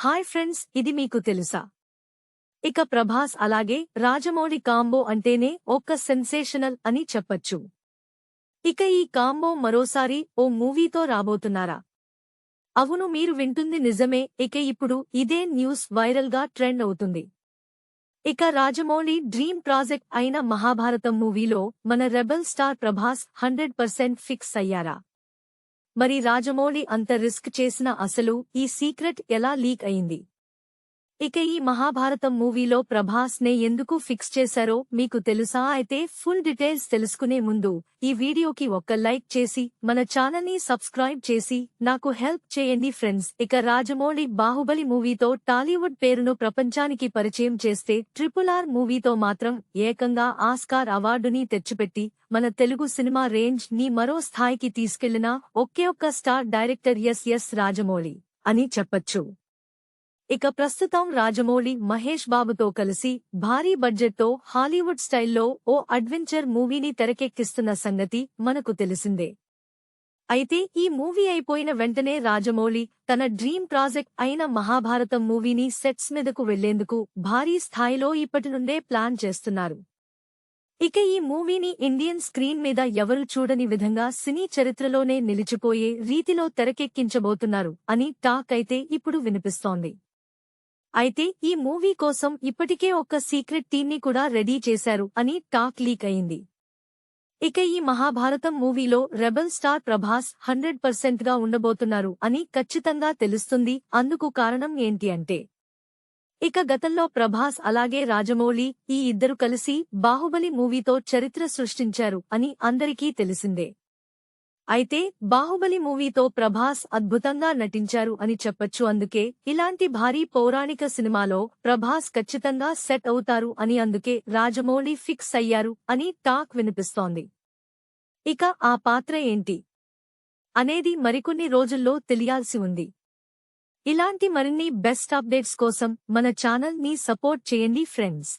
Hi friends, ఇది మీకు తెలుసా? ఇక ప్రభాస్ అలాగే రాజమౌళి కాంబో అంటేనే ఒక్క సెన్సేషనల్ అని చెప్పొచ్చు. ఇక ఈ కాంబో మరోసారి ఓ మూవీతో రాబోతున్నారా? అవును, మీరు వింటుంది నిజమే. ఇక ఇప్పుడు ఇదే న్యూస్ వైరల్గా ట్రెండ్ అవుతుంది. ఇక రాజమౌళి డ్రీమ్ ప్రాజెక్ట్ అయిన మహాభారతం మూవీలో మన రెబెల్ స్టార్ ప్రభాస్ 100% ఫిక్స్ అయ్యారా? మరి రాజమౌళి అంత రిస్క్ చేసిన అసలు ఈ సీక్రెట్ ఎలా లీక్ అయింది? ఇక ఈ మహాభారతం మూవీలో ప్రభాస్ నే ఎందుకు ఫిక్స్ చేశారో మీకు తెలుసా? అయితే ఫుల్ డీటెయిల్స్ తెలుసుకునే ముందు ఈ వీడియోకి ఒక్క లైక్ చేసి మన ఛానల్ని సబ్స్క్రైబ్ చేసి నాకు హెల్ప్ చేయండి ఫ్రెండ్స్. ఇక రాజమౌళి బాహుబలి మూవీతో టాలీవుడ్ పేరును ప్రపంచానికి పరిచయం చేస్తే RRR మూవీతో మాత్రం ఏకంగా ఆస్కార్ అవార్డుని తెచ్చిపెట్టి మన తెలుగు సినిమా రేంజ్ ని మరో స్థాయికి తీసుకెళ్లిన ఒకే ఒక్క స్టార్ డైరెక్టర్ ఎస్ రాజమౌళి అని చెప్పొచ్చు. ఇక ప్రస్తుతం రాజమౌళి మహేష్ బాబుతో కలిసి భారీ బడ్జెట్తో హాలీవుడ్ స్టైల్లో ఓ అడ్వెంచర్ మూవీని తెరకెక్కిస్తున్న సంగతి మనకు తెలిసిందే. అయితే ఈ మూవీ అయిపోయిన వెంటనే రాజమౌళి తన డ్రీమ్ ప్రాజెక్ట్ అయిన మహాభారతం మూవీని సెట్స్ మీదకు వెళ్లేందుకు భారీ స్థాయిలో ఇప్పటినుండే ప్లాన్ చేస్తున్నారు. ఇక ఈ మూవీని ఇండియన్ స్క్రీన్ మీద ఎవరు చూడని విధంగా సినీ చరిత్రలోనే నిలిచిపోయే రీతిలో తెరకెక్కించబోతున్నారు అని టాక్ అయితే ఇప్పుడు వినిపిస్తోంది. అయితే ఈ మూవీ కోసం ఇప్పటికే ఒక సీక్రెట్ టీమ్ని కూడా రెడీ చేశారు అని టాక్ లీక్ అయింది. ఇక ఈ మహాభారతం మూవీలో రెబెల్ స్టార్ ప్రభాస్ 100% గా ఉండబోతున్నారు అని ఖచ్చితంగా తెలుస్తుంది. అందుకు కారణం ఏంటి అంటే, ఇక గతంలో ప్రభాస్ అలాగే రాజమౌళి ఈ ఇద్దరు కలిసి బాహుబలి మూవీతో చరిత్ర సృష్టించారు అని అందరికీ తెలిసిందే. అయితే బాహుబలి మూవీతో ప్రభాస్ అద్భుతంగా నటించారు అని చెప్పొచ్చు. అందుకే ఇలాంటి భారీ పౌరాణిక సినిమాలో ప్రభాస్ ఖచ్చితంగా సెట్ అవుతారు అని అందుకే రాజమౌళి ఫిక్స్ అయ్యారు అని టాక్ వినిపిస్తోంది. ఇక ఆ పాత్ర ఏంటి అనేది మరికొన్ని రోజుల్లో తెలియాల్సి ఉంది. ఇలాంటి మరిన్ని బెస్ట్ అప్డేట్స్ కోసం మన ఛానల్ ని సపోర్ట్ చేయండి ఫ్రెండ్స్.